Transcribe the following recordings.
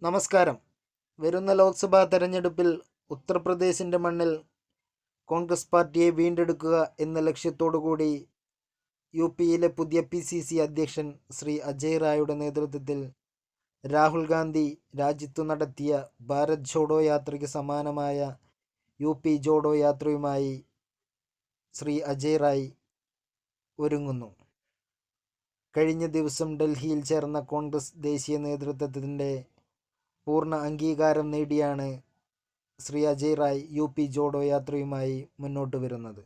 നമസ്കാരം. വരുന്ന ലോക്സഭാ തെരഞ്ഞെടുപ്പിൽ ഉത്തർപ്രദേശിൻ്റെ മണ്ണിൽ കോൺഗ്രസ് പാർട്ടിയെ വീണ്ടെടുക്കുക എന്ന ലക്ഷ്യത്തോടുകൂടി യു.പിയിലെ പുതിയ PCC അധ്യക്ഷൻ ശ്രീ അജയ് റായുടെ നേതൃത്വത്തിൽ രാഹുൽ ഗാന്ധി രാജ്യത്തു നടത്തിയ ഭാരത് ജോഡോ യാത്രയ്ക്ക് സമാനമായ യു.പി ജോഡോ യാത്രയുമായി ശ്രീ അജയ് റായ് ഒരുങ്ങുന്നു. കഴിഞ്ഞ ദിവസം ഡൽഹിയിൽ ചേർന്ന കോൺഗ്രസ് ദേശീയ നേതൃത്വത്തിൻ്റെ പൂർണ്ണ അംഗീകാരം നേടിയാണ് ശ്രീ അജയ് റായ് യു.പി ജോഡോ യാത്രയുമായി മുന്നോട്ട് വരുന്നത്.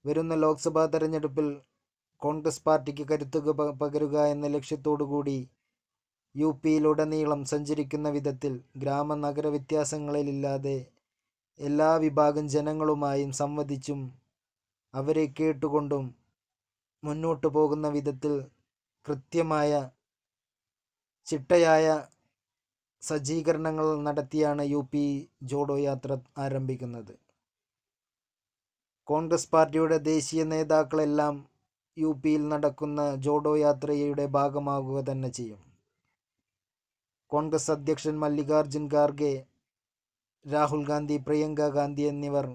വരുന്ന ലോക്സഭാ തെരഞ്ഞെടുപ്പിൽ കോൺഗ്രസ് പാർട്ടിക്ക് കരുത്ത് പകരുക എന്ന ലക്ഷ്യത്തോടുകൂടി യു.പിയിലുടനീളം സഞ്ചരിക്കുന്ന വിധത്തിൽ ഗ്രാമ നഗര വ്യത്യാസങ്ങളിലില്ലാതെ എല്ലാ വിഭാഗം ജനങ്ങളുമായും സംവദിച്ചും അവരെ കേട്ടുകൊണ്ടും മുന്നോട്ട് പോകുന്ന വിധത്തിൽ കൃത്യമായ ചിട്ടയായ സജ്ജീകരണങ്ങൾ നടത്തിയാണ് യു.പി ജോഡോ യാത്ര ആരംഭിക്കുന്നത്. കോൺഗ്രസ് പാർട്ടിയുടെ ദേശീയ നേതാക്കളെല്ലാം യു.പിയിൽ നടക്കുന്ന ജോഡോ യാത്രയുടെ ഭാഗമാകുക തന്നെ ചെയ്യും. കോൺഗ്രസ് അധ്യക്ഷൻ മല്ലികാർജുൻ ഖാർഗെ, രാഹുൽ ഗാന്ധി, പ്രിയങ്ക ഗാന്ധി എന്നിവർ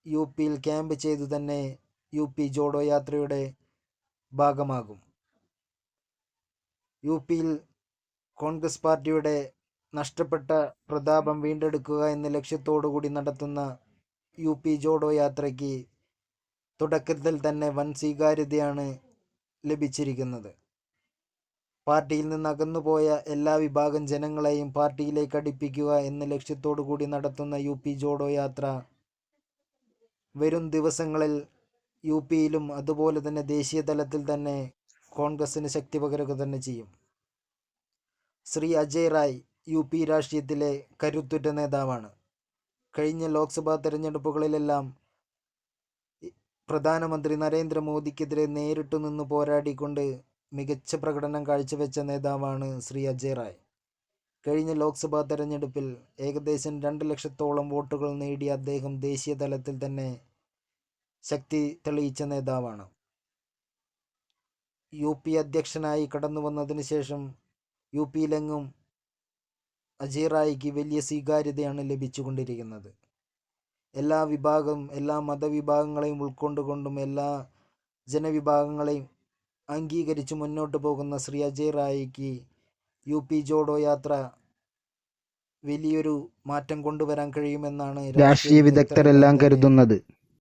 യു.പിയിൽ ക്യാമ്പ് ചെയ്തു തന്നെ യു.പി ജോഡോ യാത്രയുടെ ഭാഗമാകും. യു.പിയിൽ കോൺഗ്രസ് പാർട്ടിയുടെ നഷ്ടപ്പെട്ട പ്രതാപം വീണ്ടെടുക്കുക എന്ന ലക്ഷ്യത്തോടുകൂടി നടത്തുന്ന യു.പി ജോഡോ യാത്രയ്ക്ക് തുടക്കത്തിൽ തന്നെ വൻ സ്വീകാര്യതയാണ് ലഭിച്ചിരിക്കുന്നത്. പാർട്ടിയിൽ നിന്ന് അകന്നുപോയ എല്ലാ വിഭാഗം ജനങ്ങളെയും പാർട്ടിയിലേക്ക് അടുപ്പിക്കുക എന്ന ലക്ഷ്യത്തോടുകൂടി നടത്തുന്ന യു.പി ജോഡോ യാത്ര വരും ദിവസങ്ങളിൽ യു.പിയിലും അതുപോലെ തന്നെ ദേശീയ തലത്തിൽ തന്നെ കോൺഗ്രസിന് ശക്തി പകരുക തന്നെ ചെയ്യും. ശ്രീ അജയ് റായ് യു.പി രാഷ്ട്രീയത്തിലെ കരുത്തുറ്റ നേതാവാണ്. കഴിഞ്ഞ ലോക്സഭാ തെരഞ്ഞെടുപ്പുകളിലെല്ലാം പ്രധാനമന്ത്രി നരേന്ദ്രമോദിക്കെതിരെ നേരിട്ടു നിന്ന് പോരാടിക്കൊണ്ട് മികച്ച പ്രകടനം കാഴ്ചവെച്ച നേതാവാണ് ശ്രീ അജയ് റായ്. കഴിഞ്ഞ ലോക്സഭാ തെരഞ്ഞെടുപ്പിൽ ഏകദേശം 2 ലക്ഷത്തോളം വോട്ടുകൾ നേടിയ അദ്ദേഹം ദേശീയ തലത്തിൽ തന്നെ ശക്തി തെളിയിച്ച നേതാവാണ്. യു.പി അധ്യക്ഷനായി കടന്നു വന്നതിന് ശേഷം യു.പിയിലെങ്ങും അജയ് റായിക്ക് വലിയ സ്വീകാര്യതയാണ് ലഭിച്ചുകൊണ്ടിരിക്കുന്നത്. എല്ലാ മതവിഭാഗങ്ങളെയും ഉൾക്കൊണ്ടുകൊണ്ടും എല്ലാ ജനവിഭാഗങ്ങളെയും അംഗീകരിച്ച് മുന്നോട്ട് പോകുന്ന ശ്രീ അജയ് റായിക്ക് യു.പി ജോഡോ യാത്ര വലിയൊരു മാറ്റം കൊണ്ടുവരാൻ കഴിയുമെന്നാണ് രാഷ്ട്രീയ വിദഗ്ധരെല്ലാം കരുതുന്നത്.